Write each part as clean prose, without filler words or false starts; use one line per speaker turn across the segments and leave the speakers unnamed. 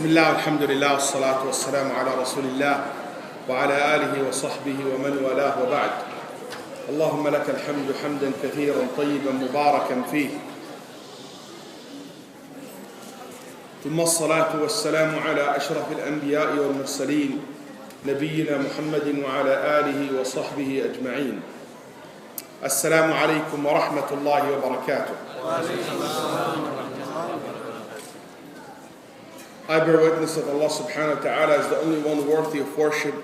بسم الله والحمد لله والصلاة والسلام على رسول الله وعلى آله وصحبه ومن والاه وبعد. اللهم لك الحمد حمدا كثيرا طيبا مباركا فيه، ثم الصلاة والسلام على أشرف الأنبياء والمرسلين نبينا محمد وعلى آله وصحبه أجمعين. السلام عليكم ورحمة الله وبركاته. I bear witness that Allah subhanahu wa ta'ala is the only one worthy of worship,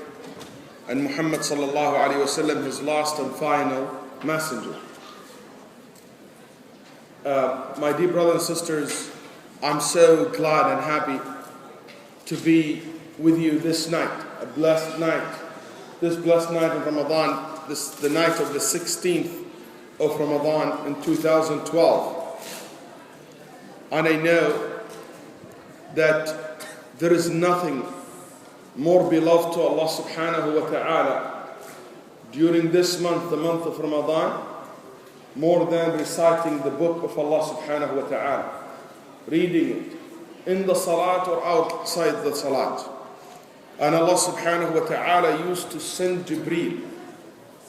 and Muhammad sallallahu alayhi wa sallam his last and final messenger. My dear brothers and sisters, I'm so glad and happy to be with you this night, a blessed night. This blessed night of Ramadan, the night of the 16th of Ramadan in 2012. And I know that there is nothing more beloved to Allah subhanahu wa ta'ala during this month, the month of Ramadan, more than reciting the book of Allah subhanahu wa ta'ala, reading it in the salat or outside the salat. And Allah subhanahu wa ta'ala used to send Jibreel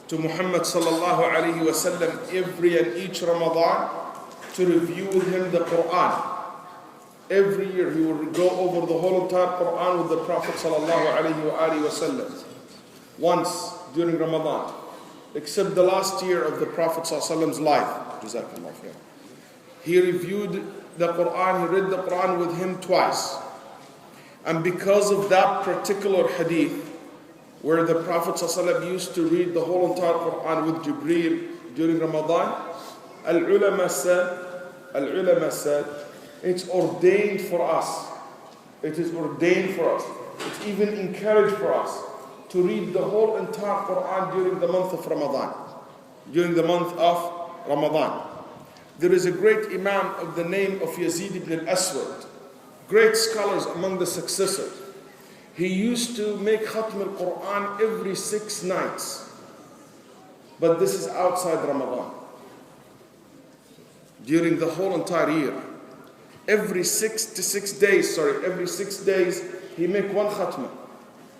to Muhammad sallallahu alayhi wa sallam every and each Ramadan to review with him the Quran. Every year he would go over the whole entire Quran with the Prophet sallallahu alayhi wa sallam once during Ramadan, except the last year of the Prophet sallallahu alayhi wa sallam's life. Jazakallah khair. He reviewed the Quran, he read the Quran with him twice. And because of that particular hadith, where the Prophet ﷺ used to read the whole entire Quran with Jibreel during Ramadan, Al-ulama said, it's ordained for us. It is ordained for us. It's even encouraged for us to read the whole entire Quran during the month of Ramadan. During the month of Ramadan. There is a great Imam of the name of Yazid ibn al-Aswad, great scholars among the successors. He used to make Khatm al-Quran every 6 nights. But this is outside Ramadan. During the whole entire year. Every 6 days, he make one Khatm.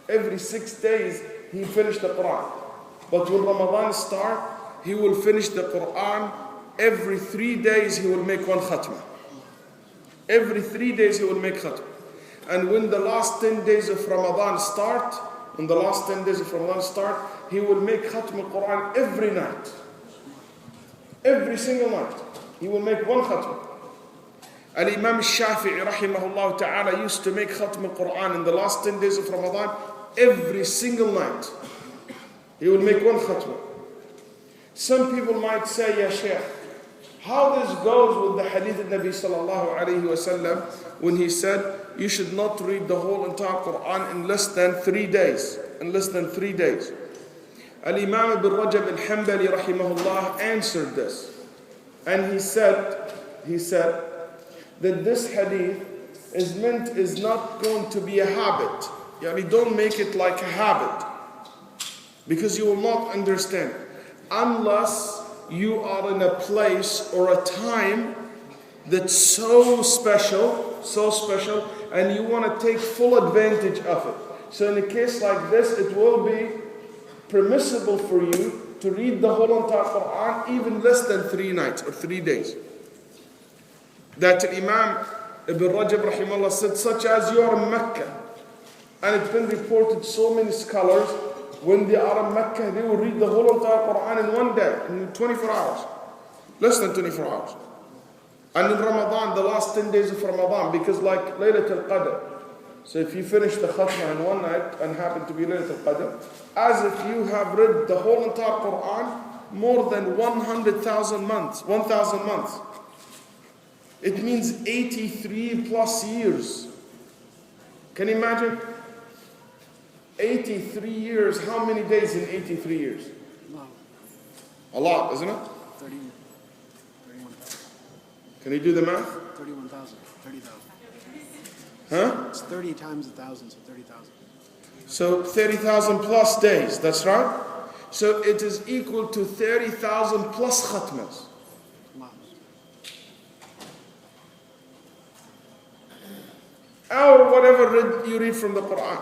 Every 6 days, he finished the Quran. But when Ramadan starts, he will finish the Quran. Every 3 days, he will make one Khatm. Every 3 days, he will make Khatm. And when the last 10 days of Ramadan start, he will make Khatm al-Quran every night. Every single night. He will make one Khatm. Al-Imam al-Shafi'i rahimahullah ta'ala used to make Khatm al-Quran in the last 10 days of Ramadan every single night. He will make one Khatm. Some people might say, Ya Shaykh, how this goes with the hadith of Nabi sallallahu alayhi wa sallam when he said, you should not read the whole entire Quran in less than 3 days. Al-Imam ibn Rajab al-Hanbali rahimahullah answered this. And he said that this hadith is not going to be a habit. Don't make it like a habit. Because you will not understand. Unless you are in a place or a time that's so special, and you want to take full advantage of it. So in a case like this, it will be permissible for you to read the whole entire Quran even less than 3 nights or 3 days. That Imam Ibn Rajab rahimahullah said, such as you are in Mecca, and it's been reported so many scholars, when they are in Mecca, they will read the whole entire Quran in 1 day, in 24 hours. Less than 24 hours. And in Ramadan, the last 10 days of Ramadan, because like Laylatul Qadr. So if you finish the Khatmah in 1 night and happen to be Laylatul Qadr, as if you have read the whole entire Quran more than 1,000 months. It means 83 plus years. Can you imagine? 83 years. How many days in 83 years? A lot, isn't it?
31,000.
Can you do the math?
31,000. 30,000.
Huh?
It's 30 times 1,000, so 30,000.
So 30,000 plus days, that's right? So it is equal to 30,000 plus khatmas.
Wow.
or whatever you read from the Quran.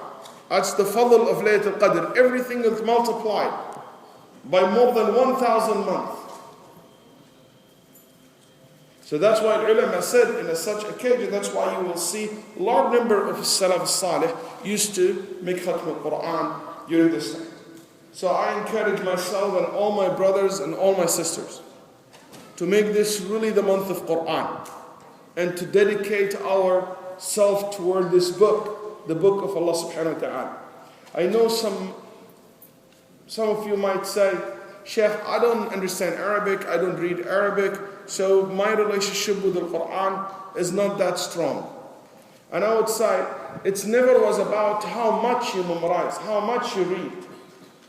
That's the fadl of Laylatul Qadr. Everything is multiplied by more than 1,000 months. So that's why ulama said in such occasion, that's why you will see a large number of Salaf Salih used to make Khatm al-Quran during this time. So I encourage myself and all my brothers and all my sisters to make this really the month of Quran and to dedicate ourselves toward this book, the book of Allah subhanahu wa ta'ala. I know some of you might say, Shaykh, I don't understand Arabic, I don't read Arabic, so my relationship with the Quran is not that strong. And I would say, it never was about how much you memorize, how much you read.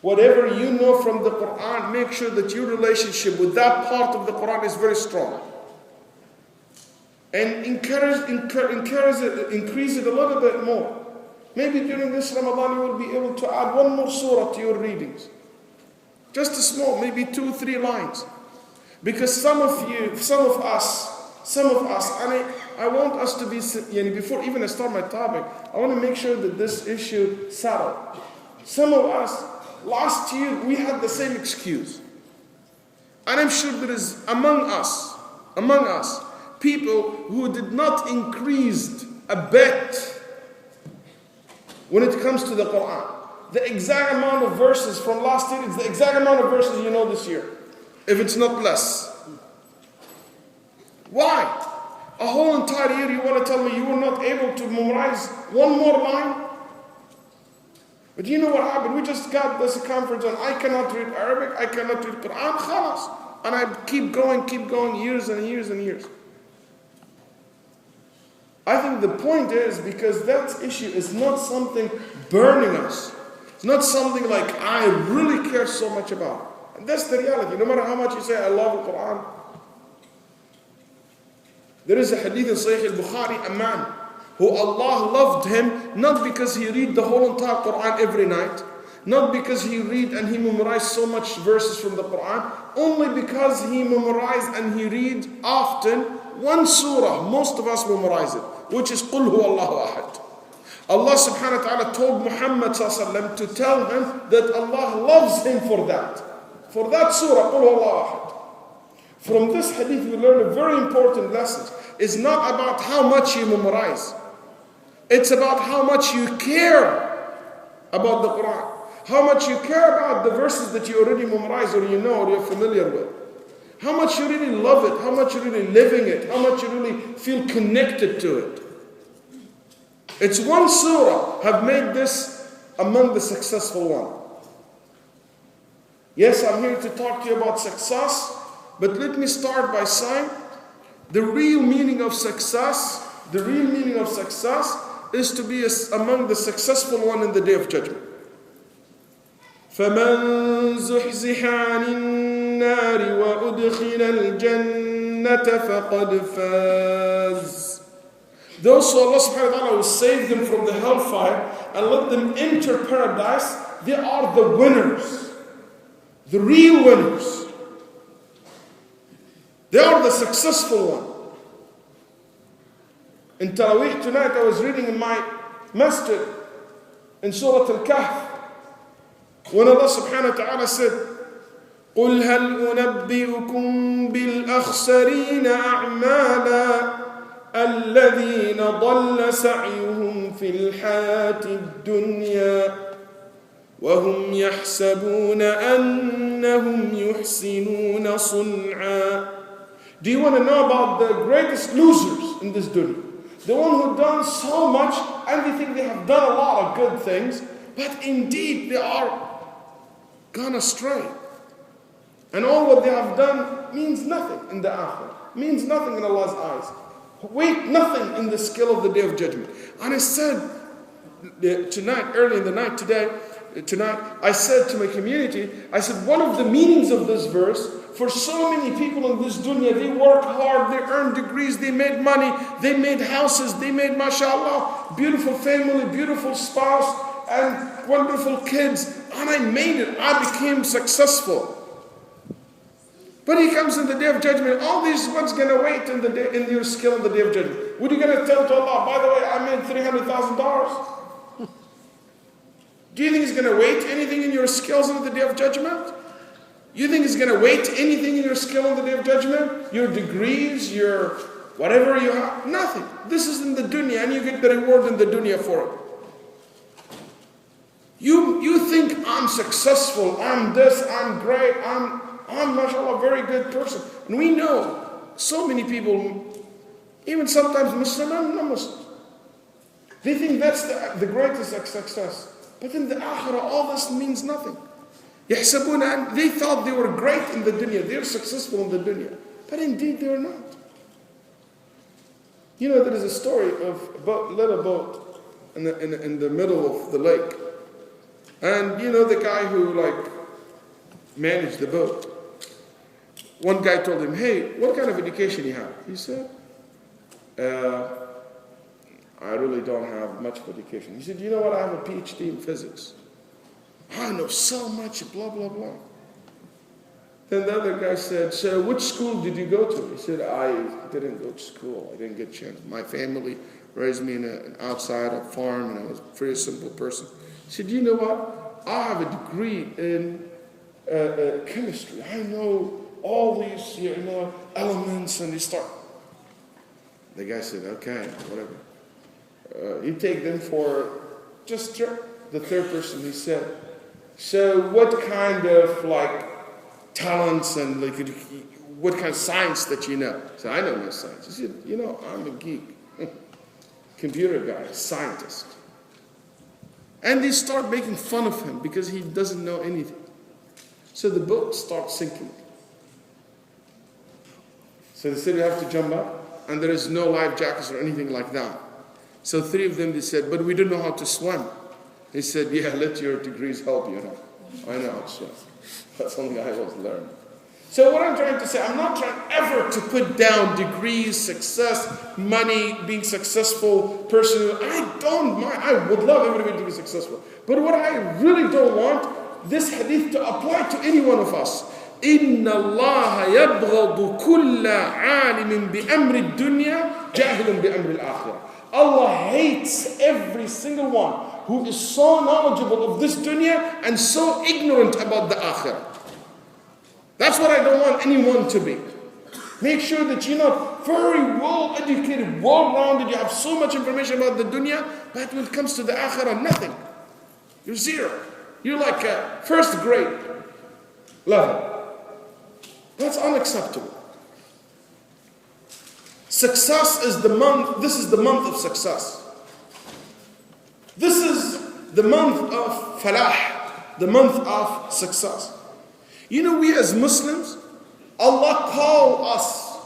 Whatever you know from the Quran, make sure that your relationship with that part of the Quran is very strong. And increase it a little bit more. Maybe during this Ramadan you will be able to add one more surah to your readings. Just a small, maybe 2-3 lines. Because some of us, and I want us to be, before even I start my topic, I want to make sure that this issue settled. Some of us, last year, we had the same excuse. And I'm sure there is among us, people who did not increase a bit when it comes to the Quran. The exact amount of verses from last year is the exact amount of verses you know this year, if it's not less. Why? A whole entire year you want to tell me you were not able to memorize one more line? But you know what happened? We just got this conference on I cannot read Arabic, I cannot read Quran, khalas. And I keep going, years and years and years. I think the point is because that issue is not something burning us. It's not something like I really care so much about. And that's the reality. No matter how much you say, I love the Quran. There is a hadith in Sahih al-Bukhari, a man who Allah loved him, not because he read the whole entire Quran every night, not because he read and he memorized so much verses from the Quran, only because he memorized and he read often one surah. Most of us memorize it, which is Qul Huwa Allahu Ahad. Allah subhanahu wa ta'ala told Muhammad to tell him that Allah loves him for that. For that surah, Qul Huwa Allahu Ahad. From this hadith we learn a very important lesson. It's not about how much you memorize. It's about how much you care about the Quran. How much you care about the verses that you already memorize or you know or you're familiar with. How much you really love it. How much you're really living it. How much you really feel connected to it. It's one surah have made this among the successful one. Yes, I'm here to talk to you about success, but let me start by saying the real meaning of success is to be among the successful one in the Day of Judgment. فَمَنْ زُحْزِحَ عَنِ النَّارِ وَأُدْخِلَ الْجَنَّةَ فَقَدْ فَازَ. Those who Allah subhanahu wa ta'ala will save them from the hellfire and let them enter paradise, they are the winners. The real winners. They are the successful one. In Taraweeh tonight I was reading in my Masjid in Surah Al-Kahf when Allah subhanahu wa ta'ala said قُلْ هَلْ أُنَبِّئُكُمْ بِالْأَخْسَرِينَ أَعْمَالًا الذين ضل سعيهم في الحياة الدنيا وهم يحسبون أنهم يحسنون صنعا. Do you want to know about the greatest losers in this dunya? The one who done so much and they think they have done a lot of good things, but indeed they are gone astray. And all what they have done means nothing in the akhirah, means nothing in Allah's eyes. Wait, nothing in the scale of the Day of Judgment. And I said tonight, early in the night tonight, I said to my community, I said, one of the meanings of this verse, for so many people in this dunya, they work hard, they earn degrees, they made money, they made houses, they made, mashallah, beautiful family, beautiful spouse, and wonderful kids. And I made it, I became successful. But he comes in the day of judgment. All these what's going to wait in your skill in the day of judgment? What are you going to tell to Allah? By the way, I made $300,000. Do you think he's going to wait anything in your skills on the day of judgment? You think he's going to wait anything in your skill on the day of judgment? Your degrees, your whatever you have? Nothing. This is in the dunya, and you get the reward in the dunya for it. You think I'm successful, I'm this, I'm great, I'm mashallah, a very good person. And we know so many people, even sometimes Muslim and non-Muslim, they think that's the greatest success. But in the akhirah, all this means nothing. يحسبون, they thought they were great in the dunya, they're successful in the dunya. But indeed they are not. You know, there is a story of a little boat in the middle of the lake. And you know the guy who managed the boat. One guy told him, hey, what kind of education you have? He said, I really don't have much of education. He said, you know what, I have a PhD in physics. I know so much, blah, blah, blah. Then the other guy said, so which school did you go to? He said, I didn't go to school. I didn't get a chance. My family raised me in an outside a farm, and I was a very simple person. He said, you know what? I have a degree in chemistry. I know all these, elements, and they start. The guy said, okay, whatever. You take them for just the third person. He said, so what kind of talents and what kind of science that you know? I said, I know no science. He said, I'm a geek, computer guy, scientist. And they start making fun of him because he doesn't know anything. So the boat starts sinking. So they said, you have to jump up, and there is no life jackets or anything like that. So three of them, they said, but we don't know how to swim. He said, yeah, let your degrees help you. I know how to swim. That's something I was learning. So what I'm trying to say, I'm not trying ever to put down degrees, success, money, being successful, person. I don't mind. I would love everybody to be successful. But what I really don't want, this hadith to apply to any one of us. إِنَّ اللَّهَ يَبْغَضُ كُلَّ عَالِمٍ بِأَمْرِ الدُّنْيَا جَاهِلٌ بِأَمْرِ الْآخِرَةِ. Allah hates every single one who is so knowledgeable of this dunya and so ignorant about the akhirah. That's what I don't want anyone to be. Make sure that you're not very well educated, well rounded, you have so much information about the dunya, but when it comes to the akhirah, nothing. You're zero. You're like a first grade level. That's unacceptable. Success is the month, this is the month of success. This is the month of falah, the month of success. We as Muslims, Allah calls us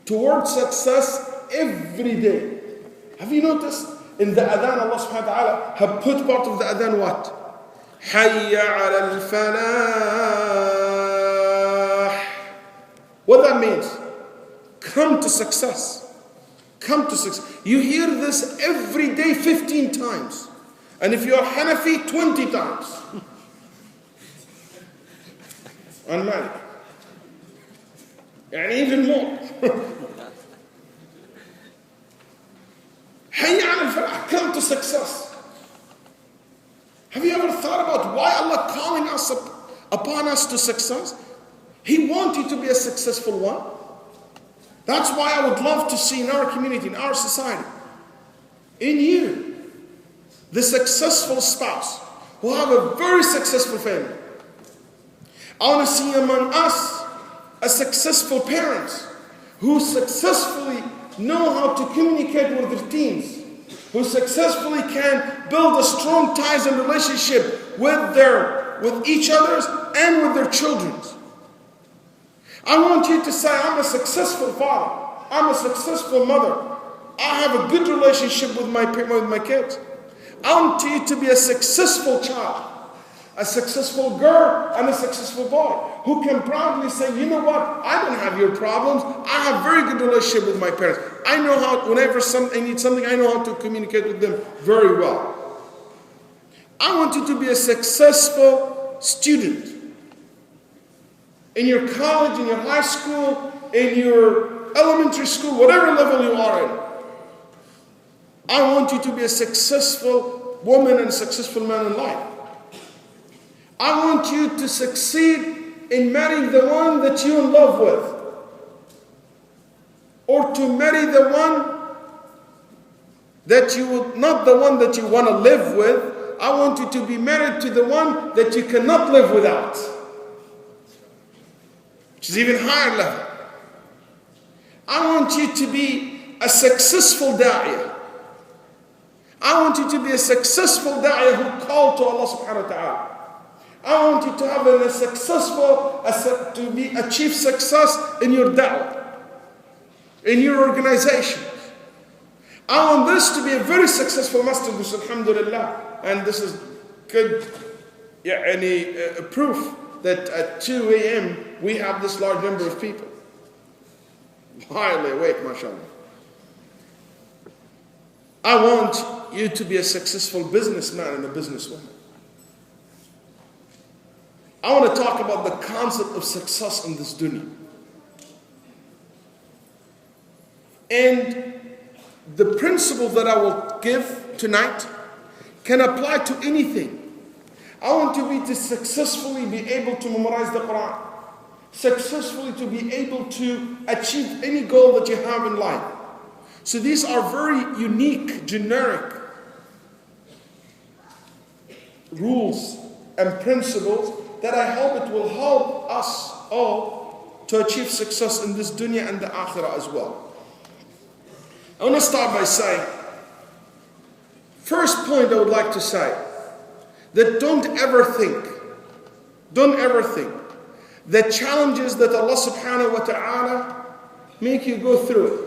towards success every day. Have you noticed? In the adhan, Allah subhanahu wa ta'ala have put part of the adhan what? Hayya ala al-falah. What that means? Come to success. Come to success. You hear this every day 15 times. And if you're Hanafi, 20 times. On Malik. And even more. Hayya ala al-falah. Come to success. Have you ever thought about why Allah calling us upon us to success? He wants you to be a successful one. That's why I would love to see in our community, in our society, in you, the successful spouse who have a very successful family. I want to see among us a successful parents who successfully know how to communicate with their teens, who successfully can build a strong ties and relationship with each other and with their children. I want you to say, I'm a successful father. I'm a successful mother. I have a good relationship with my kids. I want you to be a successful child, a successful girl, and a successful boy who can proudly say, you know what? I don't have your problems. I have very good relationship with my parents. I know how, whenever I need something, I know how to communicate with them very well. I want you to be a successful student. in your college, in your high school, in your elementary school, whatever level you are in. I want you to be a successful woman and a successful man in life. I want you to succeed in marrying the one that you're in love with. Or to marry the one that not the one that you want to live with. I want you to be married to the one that you cannot live without. Which is even higher level. I want you to be a successful da'iyah. I want you to be a successful da'iyah who called to Allah subhanahu wa ta'ala. I want you to have achieve success in your da'wah, in your organization. I want this to be a very successful masjid, alhamdulillah. And this is good proof that at 2 a.m. we have this large number of people. Highly awake, mashallah. I want you to be a successful businessman and a businesswoman. I want to talk about the concept of success in this dunya. And the principle that I will give tonight can apply to anything. I want you to successfully be able to memorize the Quran. Successfully to be able to achieve any goal that you have in life. So these are very unique, generic rules and principles that I hope it will help us all to achieve success in this dunya and the akhirah as well. I want to start by saying, first point I would like to say, that don't ever think that challenges that Allah subhanahu wa ta'ala make you go through it,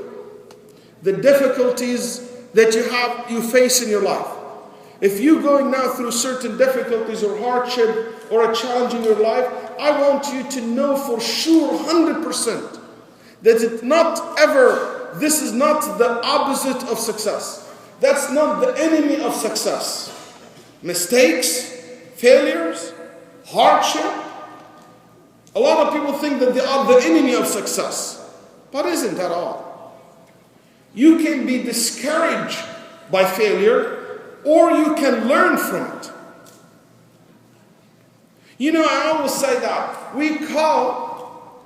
the difficulties that you face in your life. If you're going now through certain difficulties or hardship or a challenge in your life, I want you to know for sure 100% that this is not the opposite of success. That's not the enemy of success. Mistakes, failures, hardship. A lot of people think that they are the enemy of success, but isn't at all. You can be discouraged by failure, or you can learn from it. I always say that we call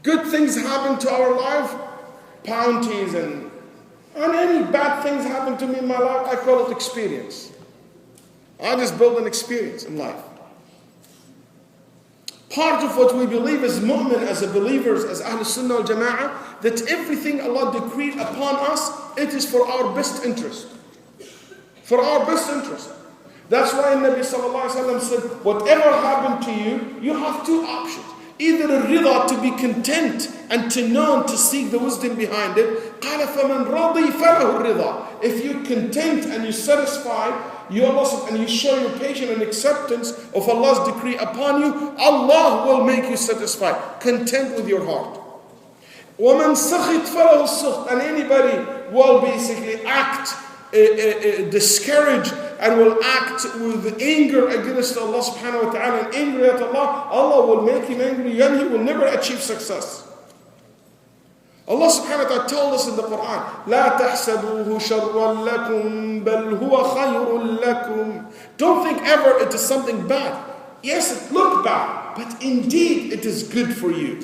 good things happen to our life bounties, and any bad things happen to me in my life, I call it experience. I just build an experience in life. Part of what we believe as mu'min, as believers, as Ahlul Sunnah wal Jama'ah, that everything Allah decreed upon us, it is for our best interest. For our best interest. That's why Nabi sallallahu alaihi wasallam said, whatever happened to you, you have two options. Either a rida, to be content and to know and to seek the wisdom behind it. قَالَ فَمَنْ رَضِي فَلَهُ الرِّضَى. If you're content and you're satisfied, and you show your patience and acceptance of Allah's decree upon you, Allah will make you satisfied, content with your heart. وَمَنْ سَخِطْ فَلَهُ السُّخْطِ. And anybody will basically act discouraged and will act with anger against Allah subhanahu wa ta'ala and angry at Allah, Allah will make him angry and he will never achieve success. Allah subhanahu wa ta'ala told us in the Quran, لا تحسبوه شرا لكم بل هو خير لكم. Don't think ever it is something bad. Yes, it looked bad, but indeed it is good for you.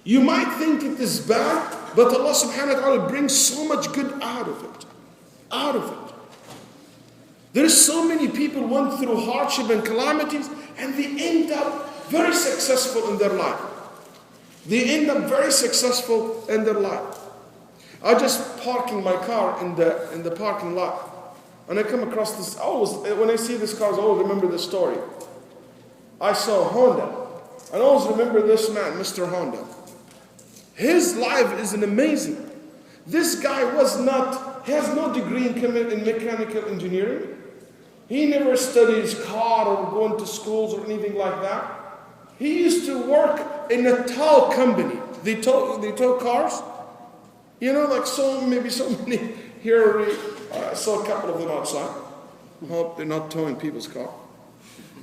You might think it is bad, but Allah subhanahu wa ta'ala brings so much good out of it. There's so many people went through hardship and calamities and they end up very successful in their life. I just parking my car in the parking lot, and I come across this. When I see this car, I always remember this story. I saw Honda, and I always remember this man, Mr. Honda. His life is amazing. This guy he has no degree in mechanical engineering. He never studied his car or going to schools or anything like that. He used to work in a tow company. They tow cars. Like so many here. I saw a couple of them outside. I hope they're not towing people's car.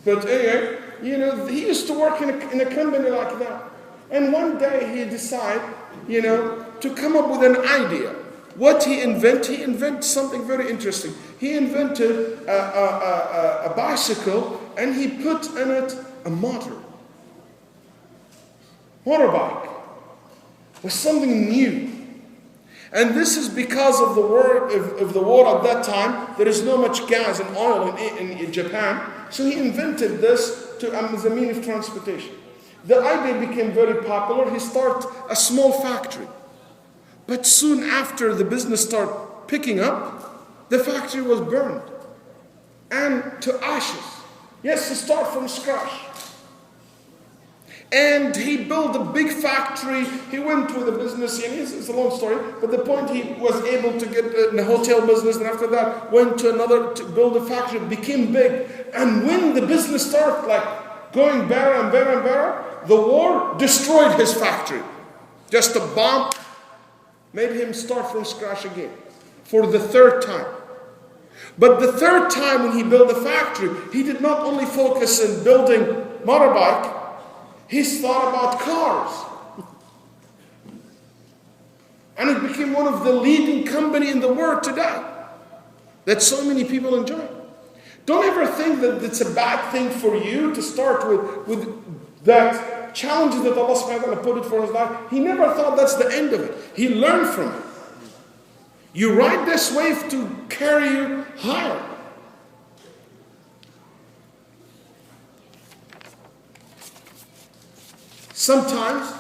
But anyway, he used to work in a company like that. And one day he decided, to come up with an idea. What he invented something very interesting. He invented a bicycle, and he put in it a motorbike. It was something new. And this is because of the war at that time. There is no much gas and oil in Japan. So he invented this as a means of transportation. The idea became very popular. He started a small factory. But soon after the business started picking up, the factory was burned and to ashes. Yes, to start from scratch. And he built a big factory. He went with the business. It's a long story. But the point, he was able to get in the hotel business. And after that, went to another to build a factory. It became big. And when the business started going better and better and better, the war destroyed his factory. Just a bomb made him start from scratch again. For the third time. But the third time when he built the factory, he did not only focus on building motorbike. He thought about cars. And it became one of the leading companies in the world today that so many people enjoy. Don't ever think that it's a bad thing for you to start with that challenge that Allah subhanahu wa ta'ala put it for his life. He never thought that's the end of it. He learned from it. You ride this wave to carry you higher. Sometimes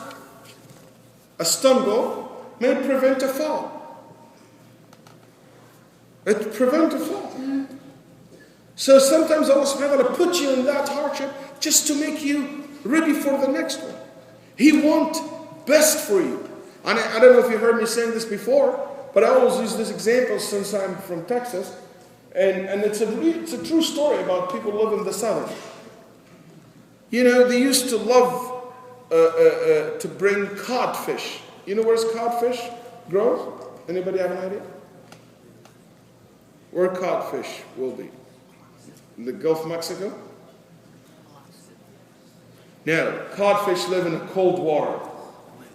a stumble may prevent a fall. It prevents a fall. So sometimes Allah subhanahu wa ta'ala puts you in that hardship just to make you ready for the next one. He wants best for you. And I don't know if you heard me saying this before, but I always use this example since I'm from Texas. And it's a true story about people living in the south. They used to love to bring codfish. You know where's codfish grows? Anybody have an idea? Where codfish will be? In the Gulf of Mexico? No, codfish live in cold water.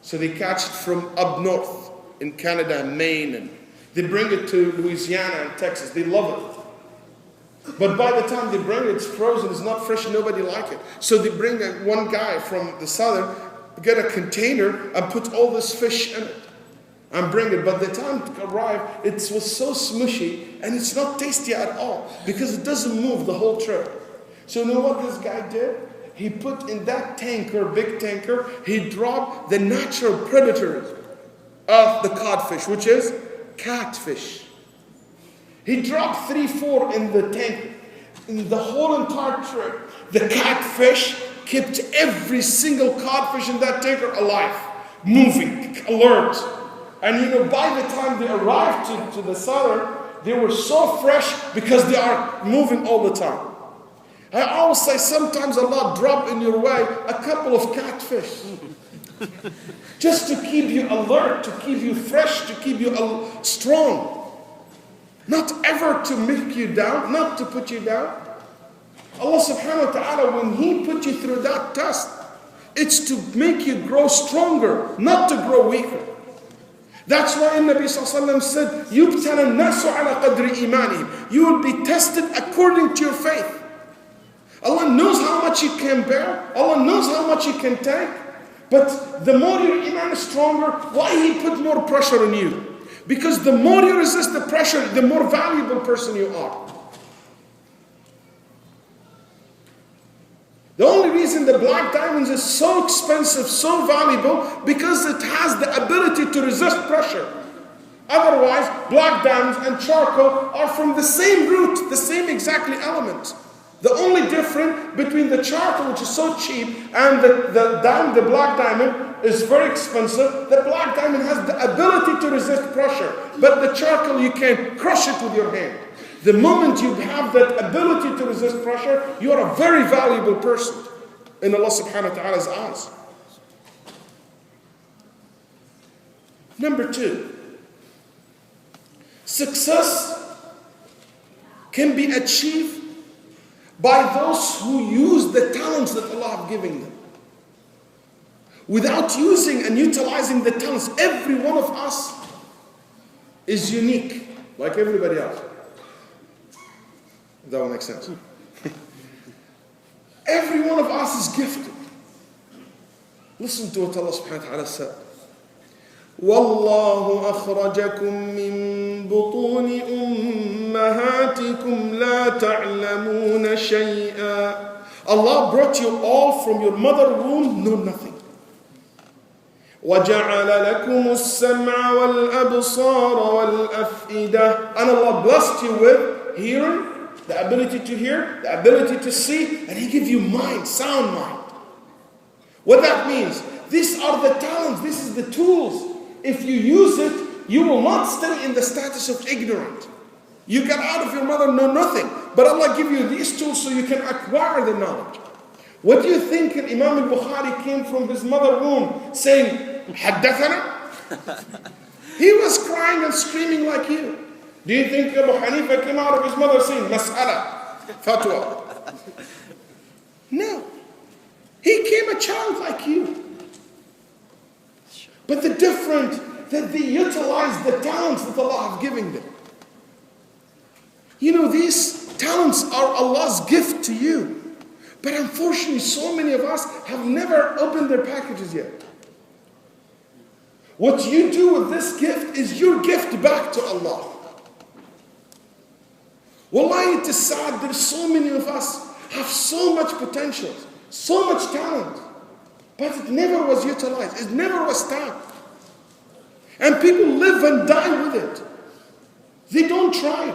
So they catch it from up north in Canada and Maine, and they bring it to Louisiana and Texas. They love it. But by the time they bring it, it's frozen, it's not fresh, nobody like it. So they bring one guy from the southern, get a container and put all this fish in it and bring it. But the time it arrived, it was so smushy and it's not tasty at all because it doesn't move the whole trip. So you know what this guy did? He put in that tanker, big tanker, he dropped the natural predators of the codfish, which is catfish. He dropped 3-4 in the tank. In the whole entire trip, the catfish kept every single codfish in that tanker alive, moving, alert. And by the time they arrived to the southern, they were so fresh because they are moving all the time. I always say sometimes Allah drop in your way a couple of catfish. Just to keep you alert, to keep you fresh, to keep you strong. Not ever to make you down, not to put you down. Allah subhanahu wa ta'ala, when He put you through that test, it's to make you grow stronger, not to grow weaker. That's why Nabi sallallahu alayhi wa sallam said, يُبْتَلَى النَّاسُ عَلَى قَدْرِ إِيمَانِهِمْ. You will be tested according to your faith. Allah knows how much you can bear. Allah knows how much you can take. But the more your iman is stronger, why He put more pressure on you? Because the more you resist the pressure, the more valuable person you are. The only reason the black diamonds is so expensive, so valuable, because it has the ability to resist pressure. Otherwise, black diamonds and charcoal are from the same root, the same exactly element. The only difference between the charcoal, which is so cheap, and the black diamond is very expensive. The black diamond has the ability to resist pressure, but the charcoal, you can crush it with your hand. The moment you have that ability to resist pressure, you are a very valuable person in Allah subhanahu wa ta'ala's eyes. Number 2, success can be achieved by those who use the talents that Allah have given them. Without using and utilizing the talents, every one of us is unique, like everybody else. If that will make sense. Every one of us is gifted. Listen to what Allah subhanahu wa ta'ala said. وَاللَّهُ أَخْرَجَكُم مِّن بُطُونِ أُمَّهَاتِكُمْ لَا تَعْلَمُونَ شَيْئًا. Allah brought you all from your mother womb, know nothing. وَجَعَلَ لَكُمُ السَّمْعَ وَالْأَبْصَارَ وَالْأَفْئِدَةَ. And Allah blessed you with hearing, the ability to hear, the ability to see, and He gave you mind, sound mind. What that means, these are the talents, this is the tools. If you use it, you will not stay in the status of ignorant. You get out of your mother, know nothing. But Allah give you these tools so you can acquire the knowledge. What do you think Imam al-Bukhari came from his mother womb saying, حدثنا? He was crying and screaming like you. Do you think Abu Hanifa came out of his mother saying, mas'ala, fatwa? No. He came a child like you. But the difference that they utilize the talents that Allah have given them. You know, these talents are Allah's gift to you. But unfortunately, so many of us have never opened their packages yet. What you do with this gift is your gift back to Allah. Wallahi, it is sad that so many of us have so much potential, so much talent, but it never was utilized, it never was tapped. And people live and die with it. They don't try.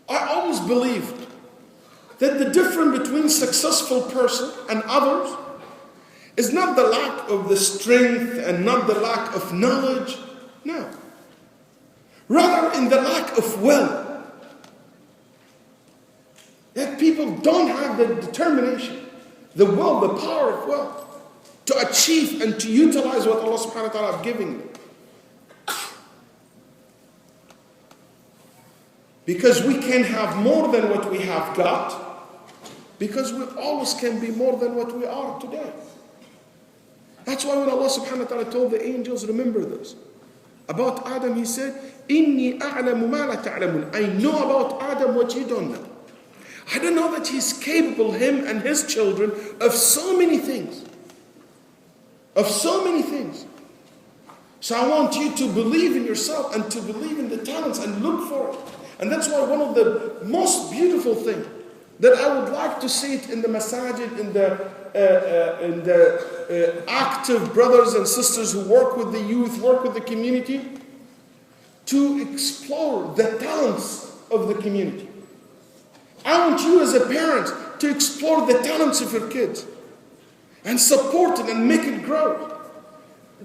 I always believed that the difference between successful person and others is not the lack of the strength and not the lack of knowledge. No. Rather in the lack of will. That people don't have the determination, the will, the power of will to achieve and to utilize what Allah subhanahu wa ta'ala has given them. Because we can have more than what we have got, because we always can be more than what we are today. That's why when Allah subhanahu wa ta'ala told the angels, remember this. About Adam, He said, إِنِّي أَعْلَمُ مَا لَا تَعْلَمُونَ. I know about Adam what you don't know. I don't know that he's capable, him and his children, of so many things. Of so many things. So I want you to believe in yourself and to believe in the talents and look for it. And that's why one of the most beautiful things that I would like to see it in the Masjid, in the active brothers and sisters who work with the youth, work with the community, to explore the talents of the community. I want you as a parent to explore the talents of your kids and support it and make it grow.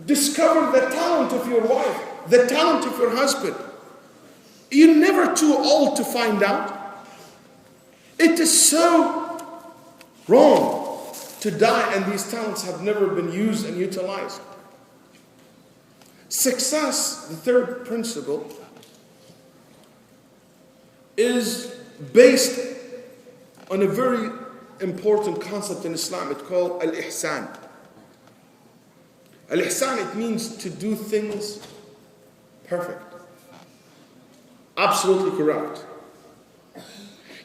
Discover the talent of your wife, the talent of your husband. You're never too old to find out. It is so wrong to die and these talents have never been used and utilized. Success, the third principle, is based on a very important concept in Islam. It's called al-ihsan. Al-ihsan, it means to do things perfect. Absolutely correct.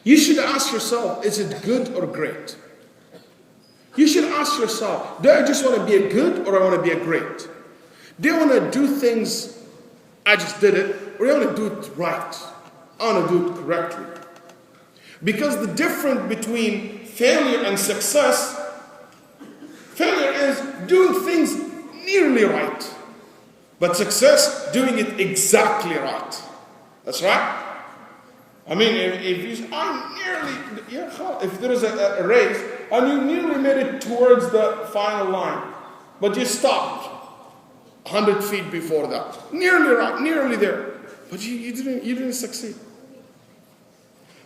You should ask yourself, is it good or great? You should ask yourself, do I just want to be a good or I want to be a great? Do I want to do things, I just did it, or do I want to do it right? I want to do it correctly. Because the difference between failure and success, failure is doing things nearly right. But success, doing it exactly right. That's right. I mean, if there is a race and you nearly made it towards the final line, but you stopped 100 feet before that, nearly right, nearly there, but you didn't succeed.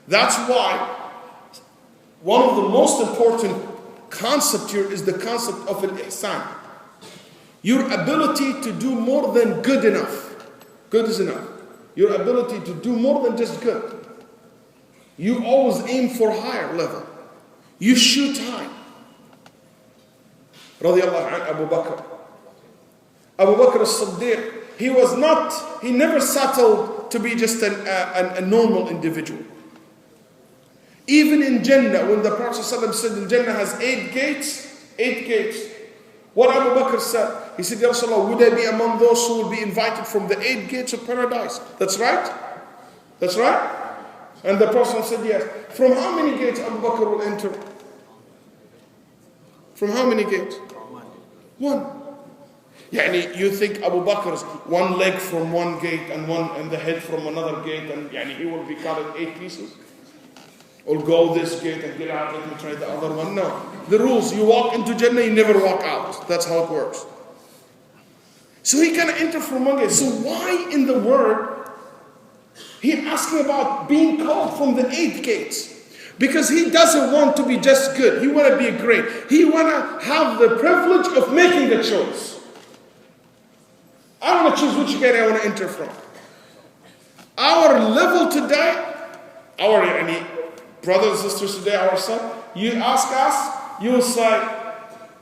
That's why one of the most important concepts here is the concept of al-ihsan. Your ability to do more than good enough. Good is enough. Your ability to do more than just good. You always aim for higher level. You shoot high. Radiallahu anhu, Abu Bakr. Abu Bakr as-Siddiq, he never settled to be just a normal individual. Even in Jannah, when the Prophet ﷺ said the Jannah has 8 gates, what Abu Bakr said, he said, Ya Rasulullah, would I be among those who will be invited from the 8 gates of paradise? That's right? That's right? And the Prophet said, yes. From how many gates Abu Bakr will enter? From how many gates? One. Yani you think Abu Bakr's one leg from one gate and the head from another gate, and he will be cut in 8 pieces? Or go this gate and get out and try the other one? No. The rules, you walk into Jannah, you never walk out. That's how it works. So he can enter from one gate. So why in the word he asking about being called from the 8 gates? Because he doesn't want to be just good. He want to be great. He want to have the privilege of making the choice. I want to choose which gate I want to enter from. Our level today, our brothers and sisters today, our son, you ask us, you will say,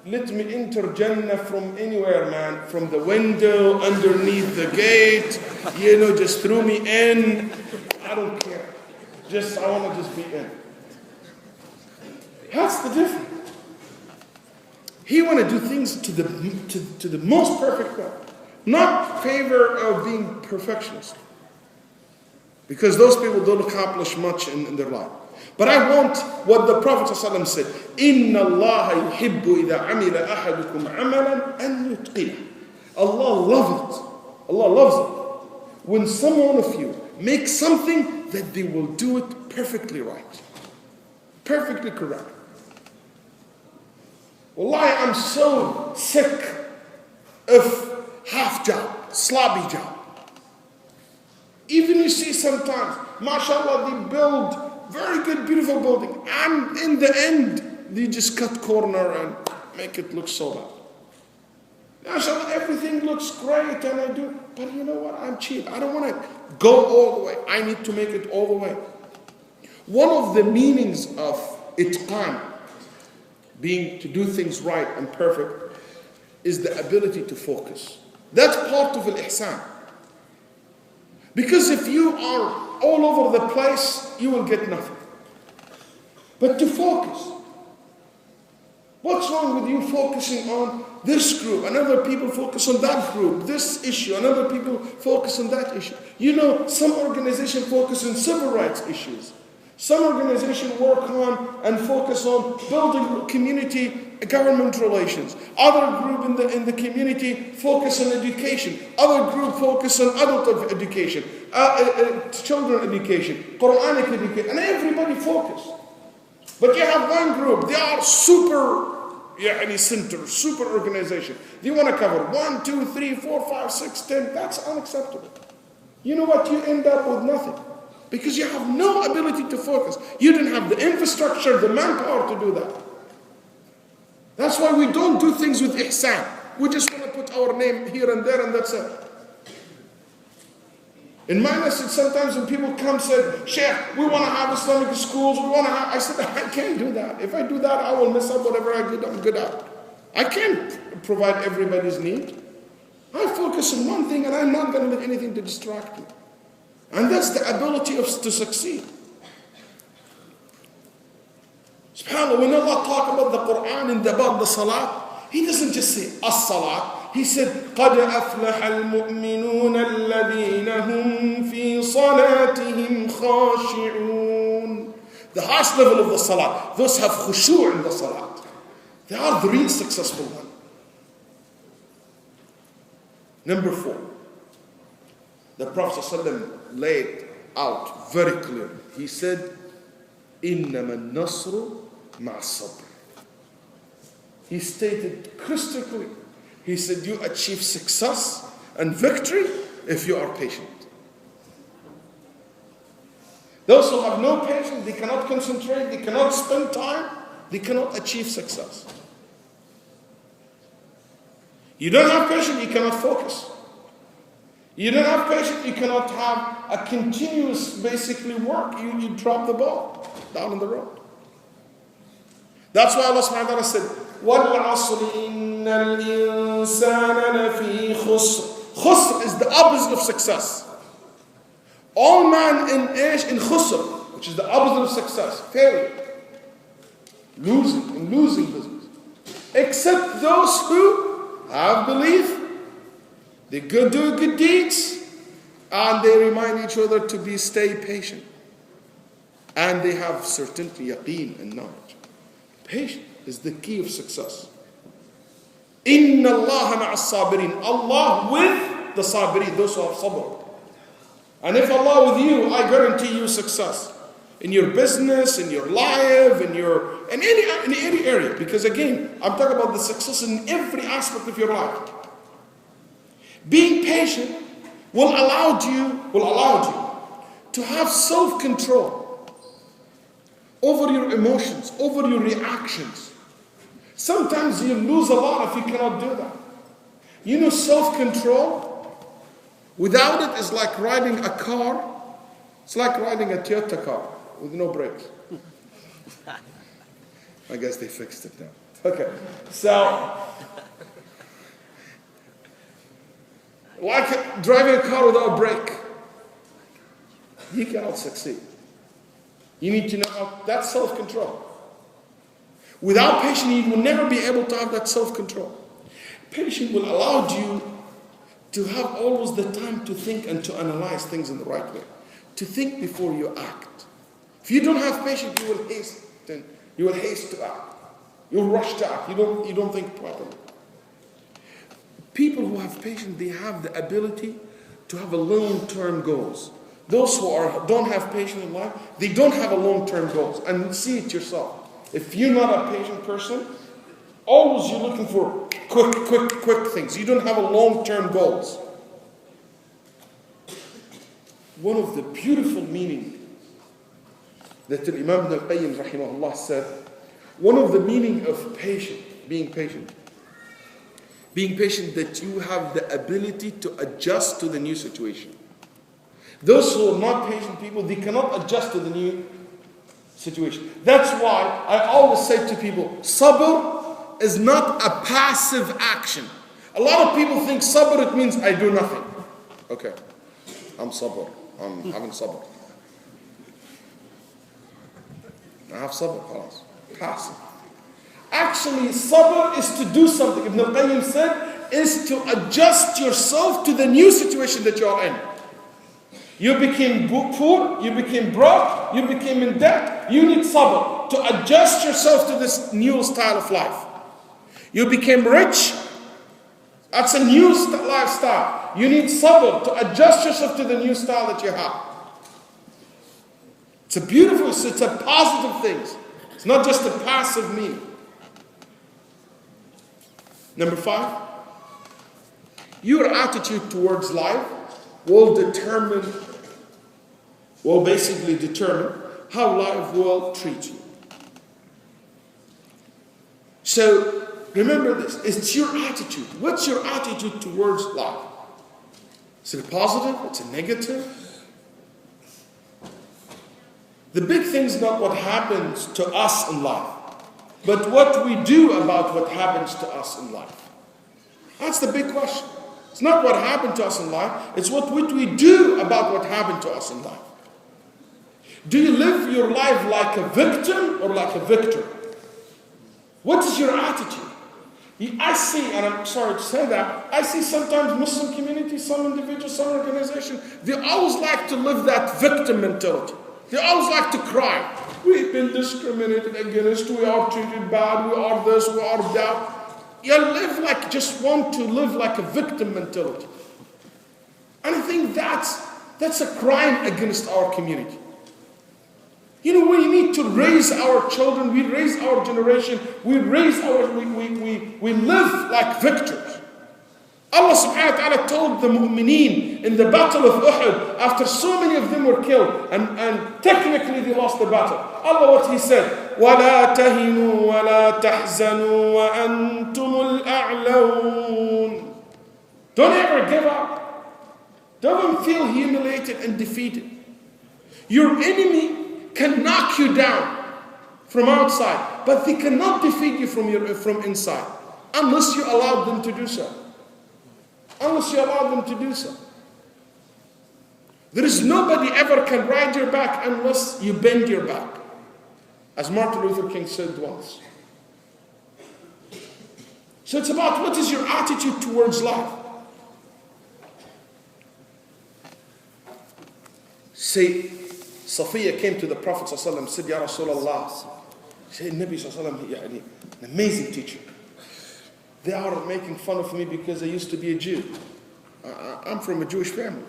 let me enter Jannah from anywhere, man. From the window, underneath the gate, just throw me in. I don't care. I want to just be in. That's the difference. He want to do things to the most perfect way. Not favor of being perfectionist. Because those people don't accomplish much in their life. But I want what the Prophet ﷺ said. إِنَّ اللَّهَ يُحِبُّ إِذَا عَمِلَ أَحَدُكُمْ عَمَلًا أَنْ يُتْقِنَهُ. Allah loves it. Allah loves it when someone of you makes something that they will do it perfectly right. Perfectly correct. Wallahi, I'm so sick of half job, sloppy job. Even you see sometimes, mashallah, they build very good, beautiful building. And in the end, they just cut corner and make it look so bad. Mashallah, everything looks great and I do. But you know what? I'm cheap. I don't want to go all the way. I need to make it all the way. One of the meanings of itqan, being to do things right and perfect, is the ability to focus. That's part of al-ihsan. Because if you are all over the place, you will get nothing. But to focus. What's wrong with you focusing on this group, and other people focus on that group, this issue, and other people focus on that issue? Some organization focus on civil rights issues. Some organization work on and focus on building community government relations. Other group in the community focus on education. Other group focus on adult education, children education, Quranic education, and everybody focus. But you have one group, they are super center, super organization. They want to cover 1, 2, 3, 4, 5, 6, 10. That's unacceptable. You know what? You end up with nothing. Because you have no ability to focus. You didn't have the infrastructure, the manpower to do that. That's why we don't do things with ihsan. We just want to put our name here and there and that's it. In my message, sometimes when people come and say, Shaykh, we want to have Islamic schools, I said, I can't do that. If I do that, I will mess up whatever I'm good at. I can't provide everybody's need. I focus on one thing and I'm not going to let anything to distract me. And that's the ability to succeed. SubhanAllah, when Allah talk about the Quran and about the Salat, He doesn't just say as-Salat. He said, قَدْ أَفْلَحَ الْمُؤْمِنُونَ الَّذِينَ هُمْ فِي صَلَاتِهِمْ خَاشِعُونَ. The highest level of the Salat, those have khushu' in the Salat. They are the real successful one. Number 4. The Prophet ﷺ laid out very clearly. He said, إِنَّمَا النَّصْرُ مَعَ الصَّبْرِ. He stated crystal clear. He said, you achieve success and victory if you are patient. Those who have no patience, they cannot concentrate, they cannot spend time, they cannot achieve success. You don't have patience, you cannot focus. You don't have patience, you cannot have a continuous, basically, work. You drop the ball down on the road. That's why Allah subhanahu wa ta'ala said, وَالْعَصْرِ إِنَّ الْإِنسَانَ لَفِي خُسْرٍ. Khusr is the opposite of success. All man in khusr, which is the opposite of success, failure, losing business. Except those who have belief, they do good deeds, and they remind each other to stay patient. And they have certainty, yaqeen, and knowledge. Patience is the key of success. Inna Allah ma'as sabirin. Allah with the sabirin, those who have sabr. And if Allah with you, I guarantee you success. In your business, in your life, in any area. Because again, I'm talking about the success in every aspect of your life. Being patient will allow you to have self-control over your emotions, over your reactions. Sometimes you lose a lot if you cannot do that. You know, self-control, without it is like riding a car. It's like riding a Toyota car with no brakes. I guess they fixed it now. Okay, so like driving a car without a brake, you cannot succeed. You need to know that's self-control. Without patience, you will never be able to have that self-control. Patience will allow you to have always the time to think and to analyze things in the right way. To think before you act. If you don't have patience, you will haste to act. You'll rush to act. You don't think properly. People who have patience, they have the ability to have a long-term goals. Those who don't have patience in life, they don't have a long-term goals. And see it yourself. If you're not a patient person, always you're looking for quick things. You don't have a long-term goals. One of the beautiful meaning that Imam Ibn al-Qayyim rahimahullah said, one of the meaning of being patient that you have the ability to adjust to the new situation. Those who are not patient people, they cannot adjust to the new situation. That's why I always say to people, sabr is not a passive action. A lot of people think sabr, it means I do nothing. Okay, I'm having sabr. I have sabr, khalas. Passive. Actually, sabr is to do something. Ibn al-Qayyim said, is to adjust yourself to the new situation that you are in. You became poor, you became broke, you became in debt. You need sabr to adjust yourself to this new style of life. You became rich, that's a new lifestyle. You need sabr to adjust yourself to the new style that you have. It's a positive thing. It's not just a passive meaning. Number 5, your attitude towards life will basically determine how life will treat you. So remember this, it's your attitude. What's your attitude towards life? Is it positive? It's a negative? The big thing is not what happens to us in life, but what we do about what happens to us in life. That's the big question. It's not what happened to us in life, it's what we do about what happened to us in life. Do you live your life like a victim or like a victor? What is your attitude? I see, and I'm sorry to say that, I see sometimes Muslim communities, some individuals, some organizations, they always like to live that victim mentality. They always like to cry. We've been discriminated against, we are treated bad, we are this, we are that. You want to live like a victim mentality. And I think that's a crime against our community. You know, we need to raise our children, we raise our generation, we live like victors. Allah subhanahu wa ta'ala told the mu'mineen in the battle of Uhud, after so many of them were killed, and technically they lost the battle. Allah, what He said, وَلَا تَهِنُوا وَلَا تَحْزَنُوا وَأَنْتُمُ الْأَعْلَوْنَ. Don't ever give up. Don't feel humiliated and defeated. Your enemy can knock you down from outside, but they cannot defeat you from inside unless you allow them to do so. Unless you allow them to do so. There is nobody ever can ride your back unless you bend your back. As Martin Luther King said once. So it's about what is your attitude towards life. Say, Safiya came to the Prophet ﷺ, said, Ya Rasulullah, said, Nabi ﷺ, an amazing teacher. They are making fun of me because I used to be a Jew. I'm from a Jewish family.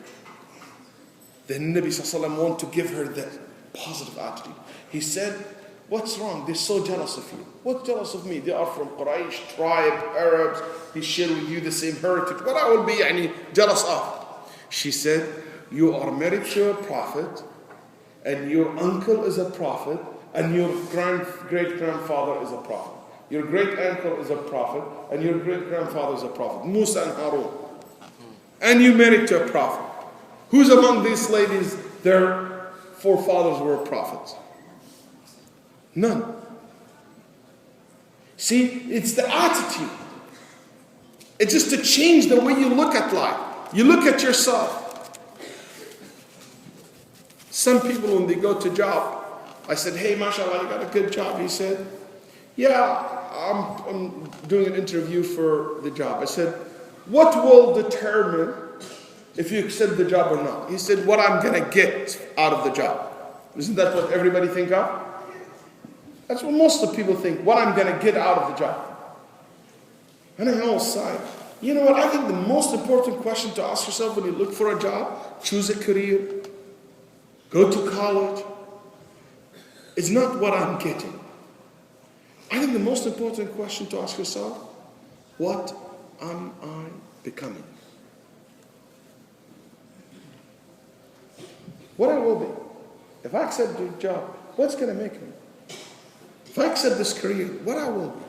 Then Nabi ﷺ wanted to give her that positive attitude. He said, what's wrong? They're so jealous of you. What's jealous of me? They are from Quraysh, tribe, Arabs. They share with you the same heritage. What I will be jealous of? She said, you are married to a prophet, and your uncle is a prophet, and your great-grandfather is a prophet. Your great-uncle is a prophet, and your great-grandfather is a prophet. Musa and Harun. And you married to a prophet. Who's among these ladies, their forefathers were prophets? None. See, it's the attitude. It's just to change the way you look at life. You look at yourself. Some people, when they go to job, I said, hey, mashallah, you got a good job. He said, yeah, I'm doing an interview for the job. I said, what will determine if you accept the job or not? He said, what I'm going to get out of the job. Isn't that what everybody think of? That's what most of the people think, what I'm going to get out of the job. And I always sigh. You know what, I think the most important question to ask yourself when you look for a job, choose a career, go to college, is not what I'm getting. I think the most important question to ask yourself, what am I becoming? What I will be. If I accept the job, what's going to make me? If I accept this career, what I will be.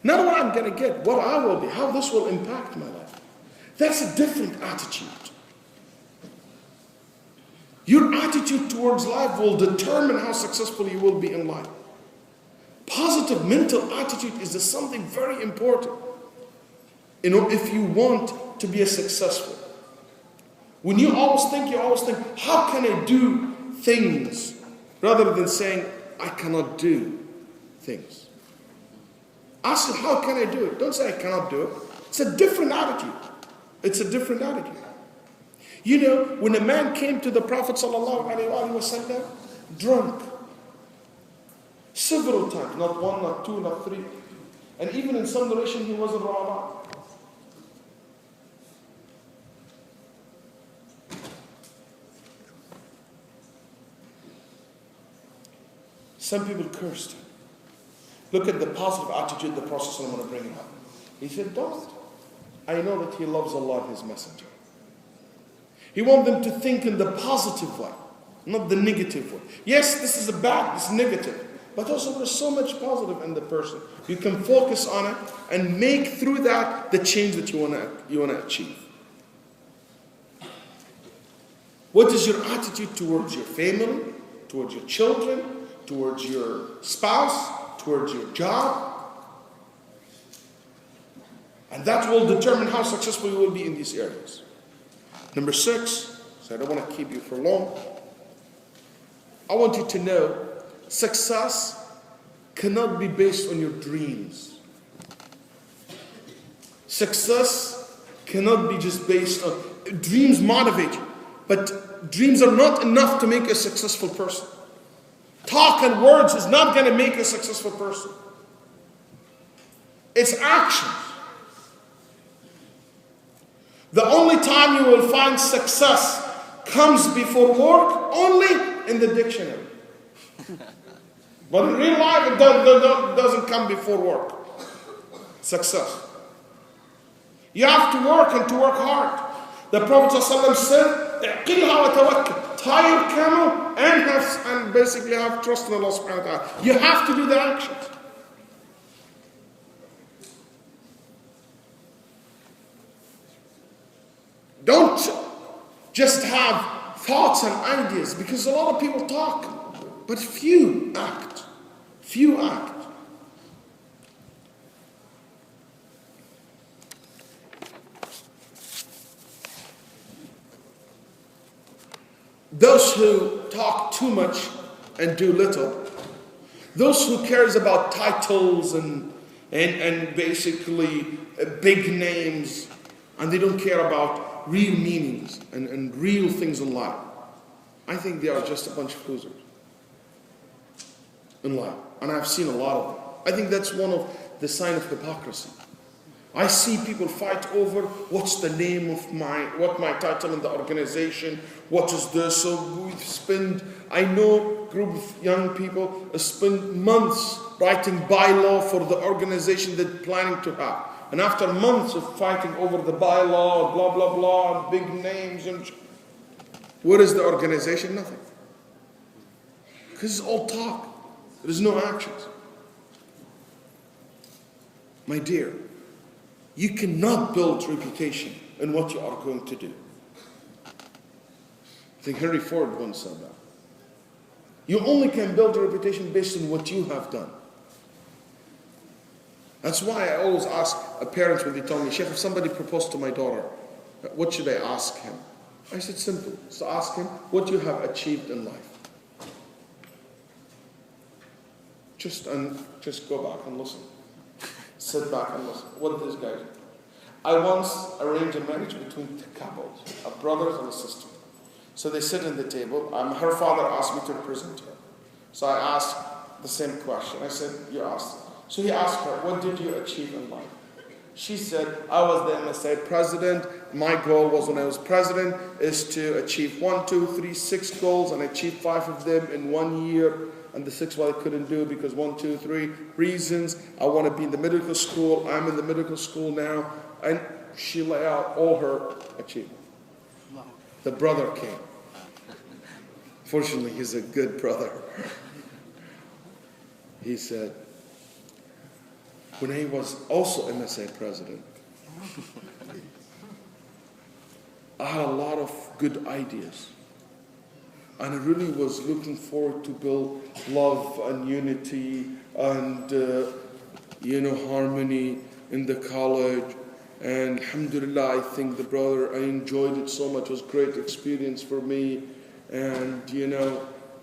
Not what I'm going to get, what I will be, how this will impact my life. That's a different attitude. Your attitude towards life will determine how successful you will be in life. Positive mental attitude is something very important. If you want to be a successful. When you always think, how can I do things? Rather than saying, I cannot do things. Ask, how can I do it? Don't say I cannot do it. It's a different attitude. It's a different attitude. You know, when a man came to the Prophet ﷺ, drunk, several times, not one, not two, not three, and even in some narration he was in Ramadan. Some people cursed him. Look at the positive attitude the Prophet ﷺ want to bring up. He said, don't. I know that he loves Allah and His Messenger. He wants them to think in the positive way, not the negative way. Yes, this is this is negative. But also there's so much positive in the person. You can focus on it and make through that the change that you want to achieve. What is your attitude towards your family, towards your children, towards your spouse, towards your job? And that will determine how successful you will be in these areas. Number 6, so I don't want to keep you for long. I want you to know success cannot be based on your dreams. Success cannot be just based on dreams motivate you, but dreams are not enough to make a successful person. Talk and words is not going to make a successful person. It's actions. The only time you will find success comes before work only in the dictionary. But in real life, it doesn't come before work. Success. You have to work and to work hard. The Prophet ﷺ said, tie your camel and basically have trust in Allah subhanahu wa ta'ala. You have to do the actions. Don't just have thoughts and ideas, because a lot of people talk, but few act. Few act. Those who talk too much and do little, those who cares about titles and basically big names, and they don't care about real meanings and real things in life, I think they are just a bunch of losers in life. And I've seen a lot of them. I think that's one of the signs of hypocrisy. I see people fight over what's the name of what my title in the organization, what is this. So we spend, I know a group of young people spend months writing bylaw for the organization they're planning to have. And after months of fighting over the bylaw, blah, blah, blah, and big names, and what is the organization? Nothing. Because it's all talk. There is no actions. My dear, you cannot build reputation in what you are going to do. I think Henry Ford once said that. You only can build a reputation based on what you have done. That's why I always ask parents when they tell me, Shaykh, if somebody proposed to my daughter, what should I ask him? I said, simple. So ask him what you have achieved in life. Just go back and listen. Sit back and listen. What did this guy do? I once arranged a marriage between two couples, a brother and a sister. So they sit at the table. Her father asked me to represent her. So I asked the same question. I said, you asked. So he asked her, what did you achieve in life? She said, I was the MSA president. My goal was, when I was president, is to achieve 1, 2, 3, 6 goals, and I achieved 5 of them in 1 year. And the 6th one I couldn't do because 1, 2, 3 reasons. I want to be in the medical school. I'm in the medical school now. And she laid out all her achievements. The brother came. Fortunately, he's a good brother. He said, when I was also MSA president, I had a lot of good ideas. And I really was looking forward to build love and unity and, harmony in the college. And alhamdulillah, I think the brother, I enjoyed it so much. It was a great experience for me. And,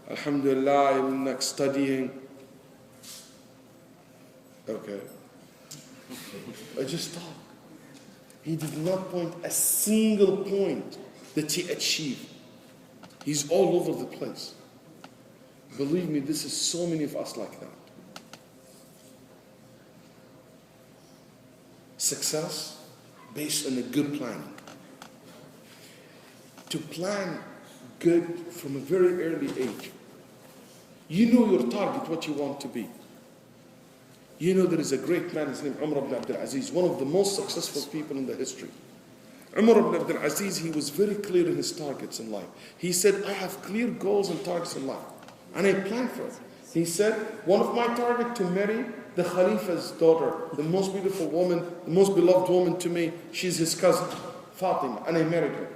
alhamdulillah, I'm like studying. Okay. I just talked. He did not point a single point that he achieved. He's all over the place. Believe me, this is so many of us like that. Success based on a good planning. To plan good from a very early age. You know your target, what you want to be. You know there is a great man, his name Umar ibn Abdul Aziz, one of the most successful people in the history. Umar ibn Abdul Aziz, he was very clear in his targets in life. He said, I have clear goals and targets in life. And I plan for it. He said, one of my targets to marry the Khalifa's daughter, the most beautiful woman, the most beloved woman to me. She's his cousin, Fatima, and I married her.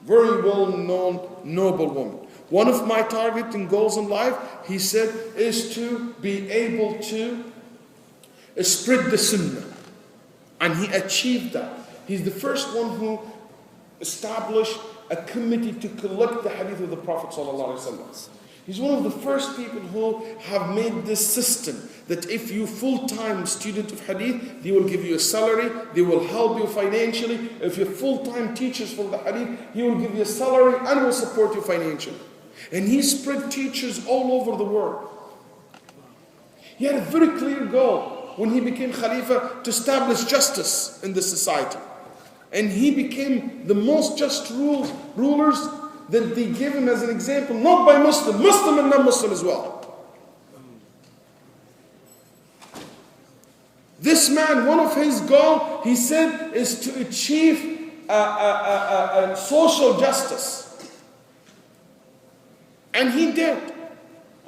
Very well-known, noble woman. One of my targets and goals in life, he said, is to be able to spread the sunnah. And he achieved that. He's the first one who established a committee to collect the hadith of the Prophet ﷺ. He's one of the first people who have made this system that if you're full-time student of hadith, they will give you a salary, they will help you financially. If you're full-time teachers for the hadith, he will give you a salary and will support you financially. And he spread teachers all over the world. He had a very clear goal when he became Khalifa to establish justice in the society. And he became the most just rulers that they give him as an example, not by Muslim and non-Muslim as well. This man, one of his goals, he said, is to achieve social justice. And he did.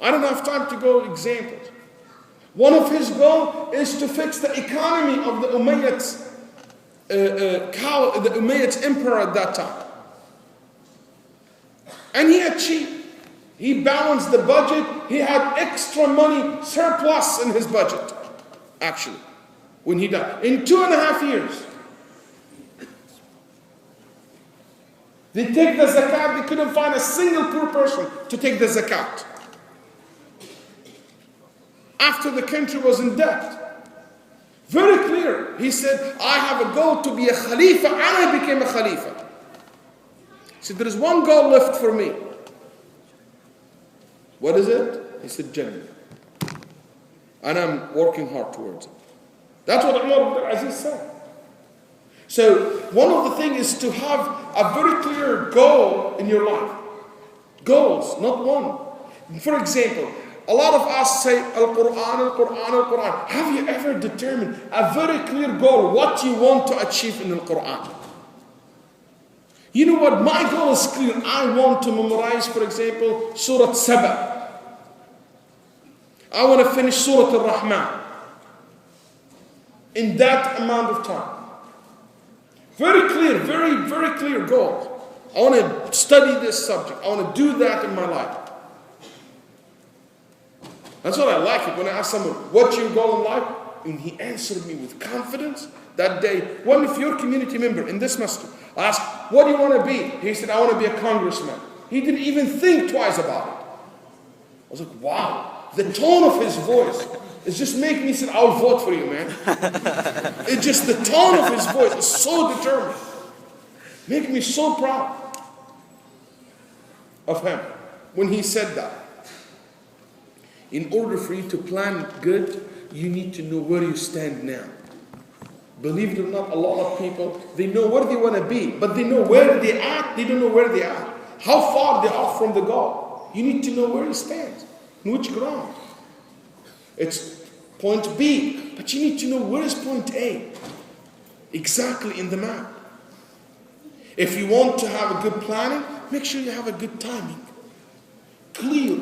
I don't have time to go examples. One of his goals is to fix the economy of the Umayyads the Umayyad emperor at that time. And he achieved. He balanced the budget. He had extra money, surplus in his budget, actually, when he died. In 2.5 years, they take the zakat. They couldn't find a single poor person to take the zakat. After the country was in debt. Very clear. He said, I have a goal to be a Khalifa, and I became a Khalifa. He said, there is one goal left for me. What is it? He said, Jannah. And I'm working hard towards it. That's what Umar ibn Aziz said. So, one of the things is to have a very clear goal in your life. Goals, not one. For example, a lot of us say, Al-Quran, Al-Quran, Al-Quran. Have you ever determined a very clear goal, what you want to achieve in Al-Quran? You know what? My goal is clear. I want to memorize, for example, Surah Saba. I want to finish Surah Al-Rahman in that amount of time. Very clear, very, very clear goal. I want to study this subject. I want to do that in my life. That's what I like it when I ask someone, what's your goal in life? And he answered me with confidence that day. One of your community member in this masjid, I asked, what do you want to be? He said, I want to be a congressman. He didn't even think twice about it. I was like, wow. The tone of his voice is just making me say, I'll vote for you, man. It's just the tone of his voice is so determined. Making me so proud of him when he said that. In order for you to plan good, you need to know where you stand now. Believe it or not, a lot of people, they know where they want to be, but they know where they are, they don't know where they are. How far they are from the goal. You need to know where you stand, in which ground. It's point B, but you need to know where is point A. Exactly in the map. If you want to have a good planning, make sure you have a good timing. Clear.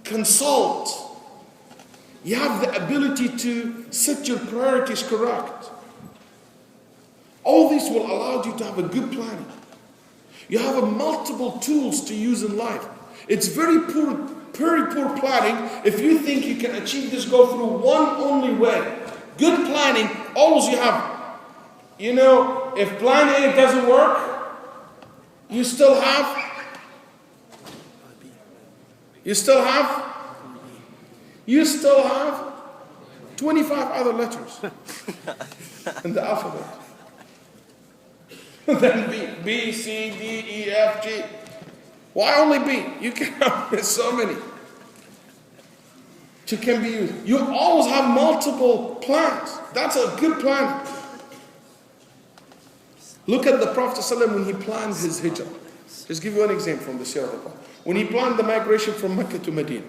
Consult. You have the ability to set your priorities correct. All this will allow you to have a good planning. You have multiple tools to use in life. It's very poor planning if you think you can achieve this goal through one only way. Good planning, always you have. You know, if plan A doesn't work, you still have 25 other letters in the alphabet. Then B, C, D, E, F, G. Why only B? You can have so many. You can be used. You always have multiple plans. That's a good plan. Look at the Prophet ﷺ when he planned his hijrah. Just give you one example from the Sirah of the Prophet. When he planned the migration from Mecca to Medina,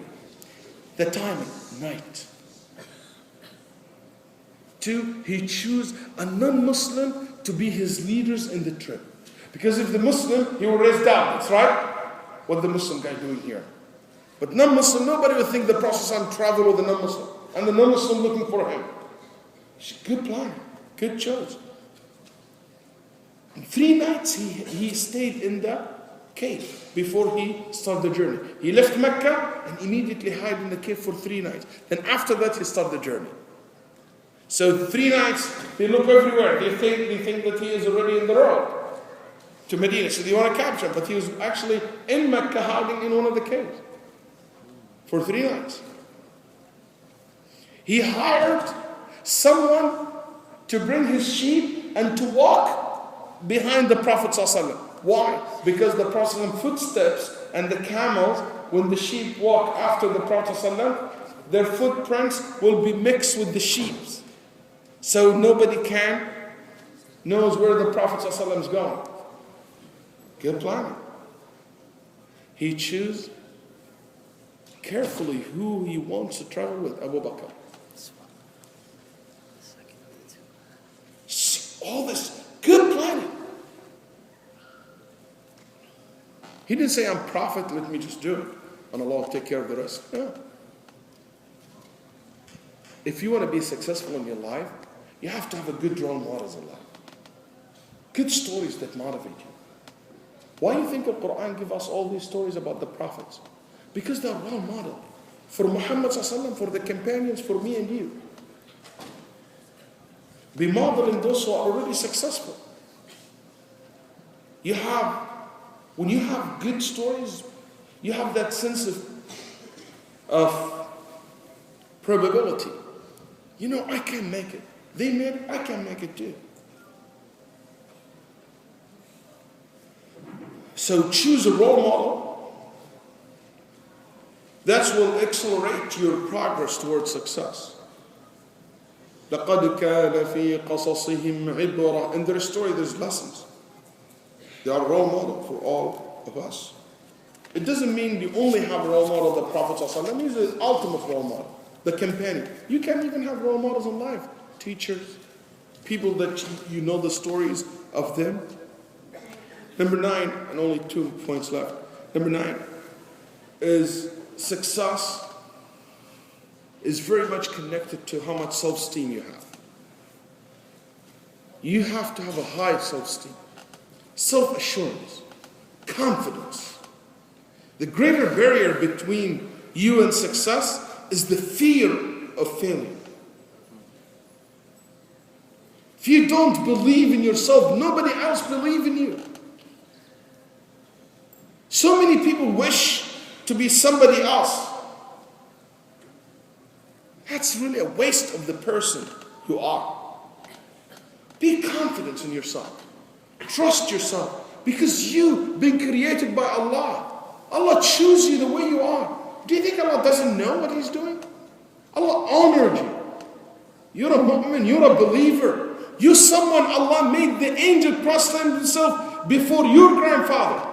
the timing, night. 2, he chose a non-Muslim to be his leaders in the trip. Because if the Muslim, he will raise doubts, right? What the Muslim guy doing here? But non-Muslim, nobody will think the Prophet traveled with a non-Muslim. And the non-Muslim looking for him. Good plan, good choice. And 3 nights he stayed in the cave before he started the journey. He left Mecca and immediately hid in the cave for 3 nights. Then after that he started the journey. So 3 nights, they look everywhere. They think that he is already in the road to Medina. So they want to capture him. But he was actually in Mecca hiding in one of the caves for 3 nights. He hired someone to bring his sheep and to walk behind the Prophet ﷺ. Why? Because the Prophet's footsteps and the camels, when the sheep walk after the Prophet ﷺ, their footprints will be mixed with the sheep's. So nobody knows where the Prophet ﷺ is going. Good planning. He chooses carefully who he wants to travel with. Abu Bakr. All this good planning. He didn't say, I'm prophet, let me just do it. And Allah will take care of the rest. No. If you want to be successful in your life, you have to have a good role models in life. Good stories that motivate you. Why do you think the Quran gives us all these stories about the prophets? Because they're role model for Muhammad sallallahu, for the companions, for me and you. Be modeling those who are already successful. When you have good stories, you have that sense of probability. You know, I can make it. They made it, I can make it too. So choose a role model that will accelerate your progress towards success. لَقَدْ كَانَ فِي قَصَصِهِمْ عِبْرَةٌ. In their story there's lessons. They are a role model for all of us. It doesn't mean you only have a role model, the Prophet ﷺ. That means the ultimate role model, the companion. You can even have role models in life. Teachers, people that you know the stories of them. Number 9, and only 2 points left. Number 9 is success is very much connected to how much self-esteem you have. You have to have a high self-esteem, self-assurance, confidence. The greater barrier between you and success is the fear of failure. If you don't believe in yourself, nobody else believes in you. So many people wish to be somebody else. That's really a waste of the person you are. Be confident in yourself. Trust yourself. Because you've been created by Allah. Allah chose you the way you are. Do you think Allah doesn't know what He's doing? Allah honored you. You're a mu'min, you're a believer. You're someone Allah made the angel prostrate Himself before your grandfather.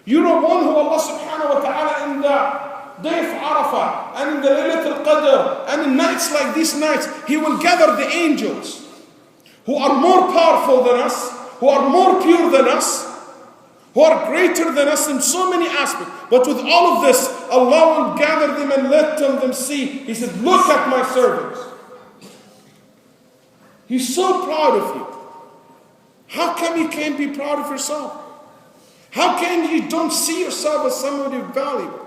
You're the one who Allah subhanahu wa ta'ala in the day of Arafah and in the Laylat al-Qadr and in nights like these nights, He will gather the angels who are more powerful than us, who are more pure than us, who are greater than us in so many aspects. But with all of this, Allah will gather them and let them see. He said, look at my servants. He's so proud of you. How come you can't be proud of yourself? How can you don't see yourself as somebody valuable?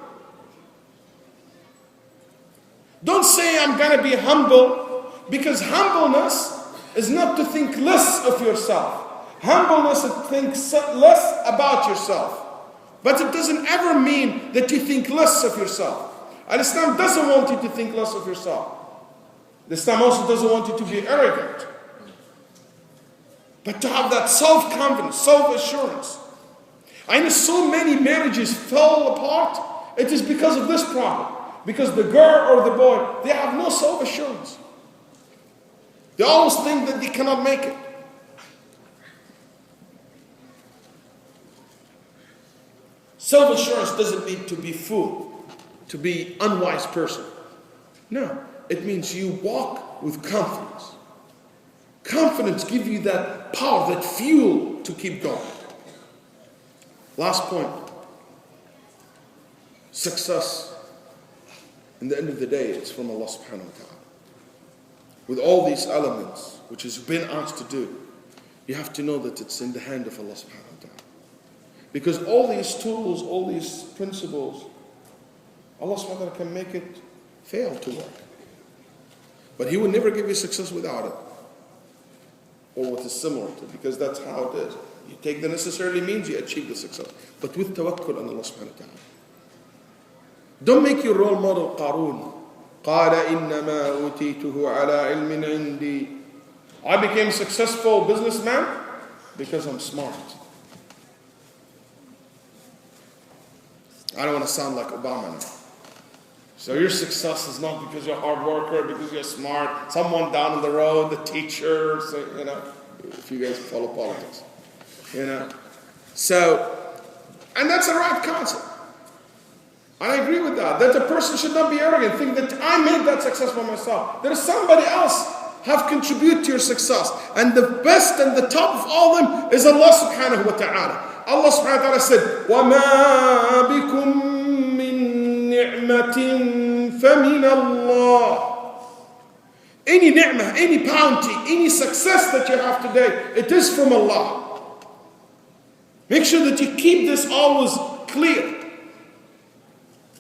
Don't say I'm going to be humble, because humbleness is not to think less of yourself. Humbleness is to think less about yourself. But it doesn't ever mean that you think less of yourself. And Islam doesn't want you to think less of yourself. Islam also doesn't want you to be arrogant. But to have that self-confidence, self-assurance. I know so many marriages fell apart. It is because of this problem. Because the girl or the boy, they have no self-assurance. They always think that they cannot make it. Self-assurance doesn't mean to be fool, to be unwise person. No, it means you walk with confidence. Confidence gives you that power, that fuel to keep going. Last point. Success, in the end of the day, it's from Allah subhanahu wa ta'ala. With all these elements, which has been asked to do, you have to know that it's in the hand of Allah subhanahu wa ta'ala. Because all these tools, all these principles, Allah subhanahu wa ta'ala can make it fail to work. But He will never give you success without it. Or what is similar to it, because that's how it is. You take the necessary means, you achieve the success. But with tawakkul on Allah subhanahu wa ta'ala. Don't make your role model Qarun. قَالَ إِنَّمَا أُوتِيتُهُ عَلَىٰ عِلْمٍ عِنْدِي. I became a successful businessman because I'm smart. I don't want to sound like Obama now. So your success is not because you're a hard worker, because you're smart, someone down the road, the teacher, so, if you guys follow politics. So, and that's the right concept. I agree with that. That a person should not be arrogant, think that I made that success for myself. There is somebody else have contributed to your success. And the best and the top of all of them is Allah subhanahu wa ta'ala. Allah subhanahu wa ta'ala said, وَمَا بِكُم مِّن نِعْمَةٍ فَمِنَ اللَّهِ. any ni'mah, any bounty, any success that you have today, it is from Allah. Make sure that you keep this always clear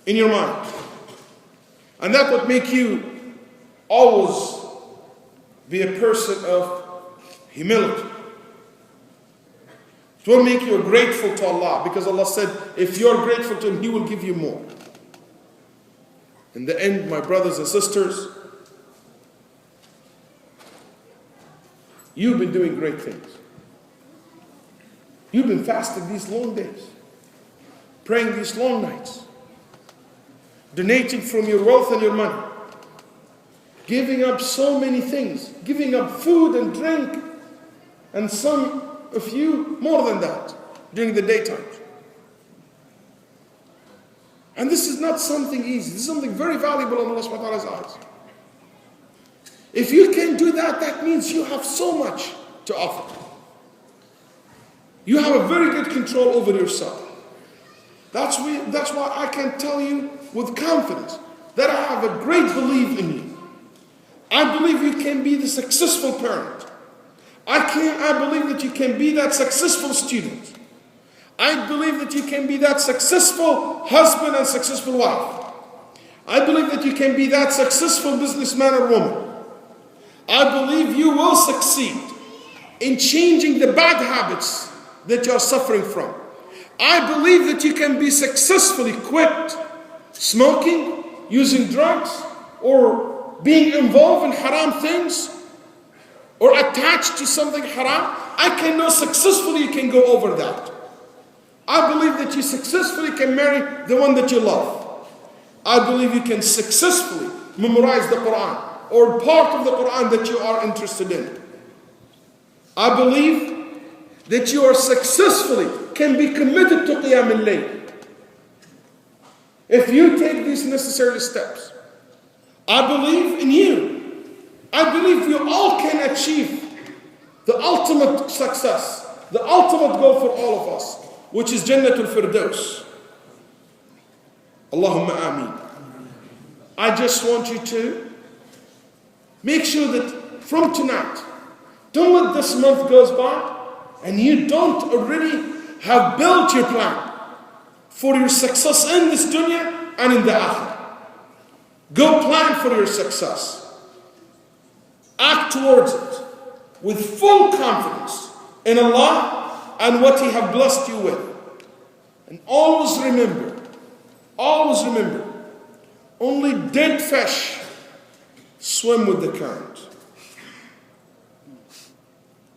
in your mind. And that would make you always be a person of humility. It will make you grateful to Allah, because Allah said, if you're grateful to Him, He will give you more. In the end, my brothers and sisters, you've been doing great things. You've been fasting these long days, praying these long nights, donating from your wealth and your money, giving up so many things, giving up food and drink, and some of you more than that during the daytime. And this is not something easy. This is something very valuable in Allah subhanahu wa ta'ala's eyes. If you can do that, that means you have so much to offer. You have a very good control over yourself. That's why I can tell you with confidence that I have a great belief in you. I believe you can be the successful parent. I believe that you can be that successful student. I believe that you can be that successful husband and successful wife. I believe that you can be that successful businessman or woman. I believe you will succeed in changing the bad habits that you are suffering from. I believe that you can be successfully quit smoking, using drugs, or being involved in haram things, or attached to something haram. I can know successfully you can go over that. I believe that you successfully can marry the one that you love. I believe you can successfully memorize the Quran, or part of the Quran that you are interested in. I believe that you are successfully can be committed to Qiyam al-Layl. If you take these necessary steps, I believe in you. I believe you all can achieve the ultimate success, the ultimate goal for all of us, which is Jannatul Firdaus. Allahumma ameen. I just want you to make sure that from tonight, don't let this month goes by and you don't already have built your plan for your success in this dunya and in the akhirah. Go plan for your success. Act towards it with full confidence in Allah and what He have blessed you with. And always remember, only dead fish swim with the current.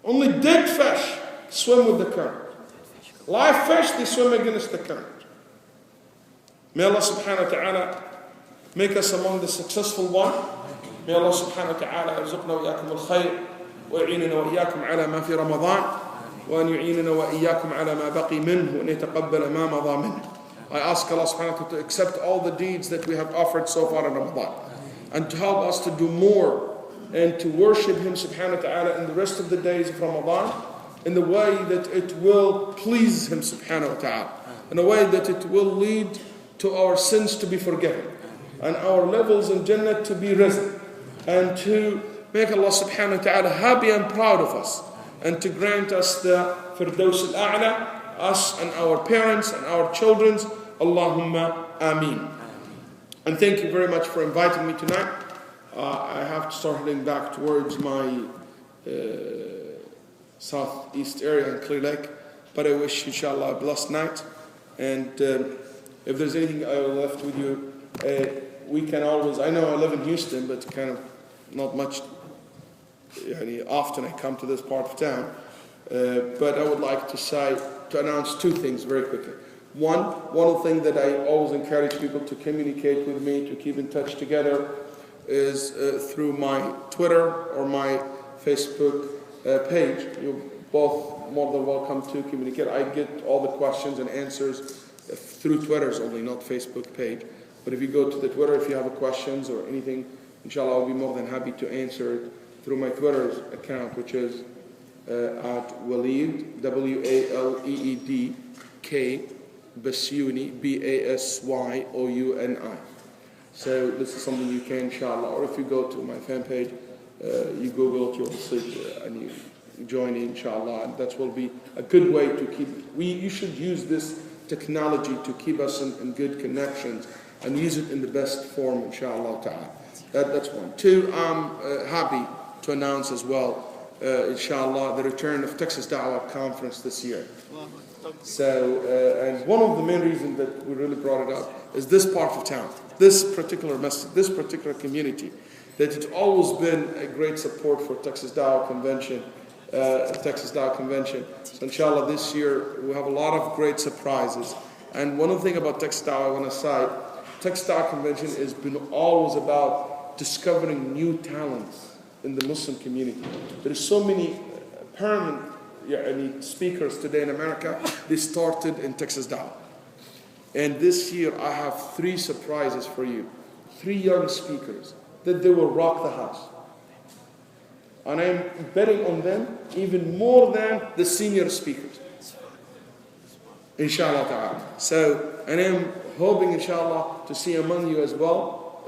Only dead fish swim with the current. Live fish, they swim against the current. May Allah subhanahu wa ta'ala make us among the successful one. May Allah subhanahu wa ta'ala yarzuqna wa iyyakum al-khayr wa yu'inana wa iyyakum ala ma fi Ramadan wa an yu'inana wa iyyakum ala ma baqi minhu wa an yataqabbala ma madha minhu. I ask Allah subhanahu wa ta'ala to accept all the deeds that we have offered so far in Ramadan and to help us to do more and to worship Him subhanahu wa ta'ala in the rest of the days of Ramadan in the way that it will please Him subhanahu wa ta'ala, in a way that it will lead to our sins to be forgiven and our levels in Jannah to be risen, and to make Allah subhanahu wa ta'ala happy and proud of us, and to grant us the Firdaus al-A'la, us and our parents and our children. Allahumma ameen. And thank you very much for inviting me tonight. I have to start heading back towards my southeast area in Clear Lake, but I wish inshallah a blessed night. And if there's anything I left with you, we can always, I know I live in Houston, but kind of not much, often I come to this part of town, but I would like to announce two things very quickly. One of the things that I always encourage people to communicate with me, to keep in touch together, is through my Twitter or my Facebook page. You're both more than welcome to communicate. I get all the questions and answers through Twitter's only, not Facebook page. But if you go to the Twitter, if you have questions or anything, inshallah, I'll be more than happy to answer it through my Twitter's account, which is at Waleed, WALEED, Basyouni, BASYOUNI. So this is something you can, inshallah, or if you go to my fan page, you Google it, you'll see, and you join in, inshallah. And that will be a good way to keep. You should use this technology to keep us in good connections and use it in the best form, inshallah ta'ala. That's one. Two, I'm happy to announce as well, inshallah, the return of Texas Da'wah Conference this year. So, and one of the main reasons that we really brought it up is this part of town, this particular masjid, this particular community, that it's always been a great support for Texas Da'wah Convention. So inshallah this year we have a lot of great surprises. And one of the things about Texas Da'wah I want to say, Texas Da'wah Convention has been always about discovering new talents in the Muslim community. There are so many permanent speakers today in America. They started in Texas Da'wah. And this year I have 3 surprises for you. 3 young speakers that they will rock the house. And I'm betting on them even more than the senior speakers. Inshallah ta'ala. So, and I'm hoping inshallah to see among you as well,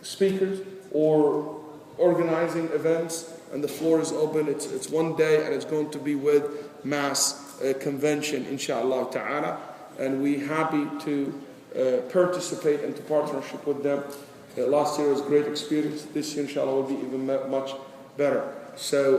speakers or organizing events, and the floor is open. It's one day and it's going to be with mass convention, inshallah ta'ala. And we're happy to participate into partnership with them. Last year was a great experience. This year, inshallah, will be even much better. So.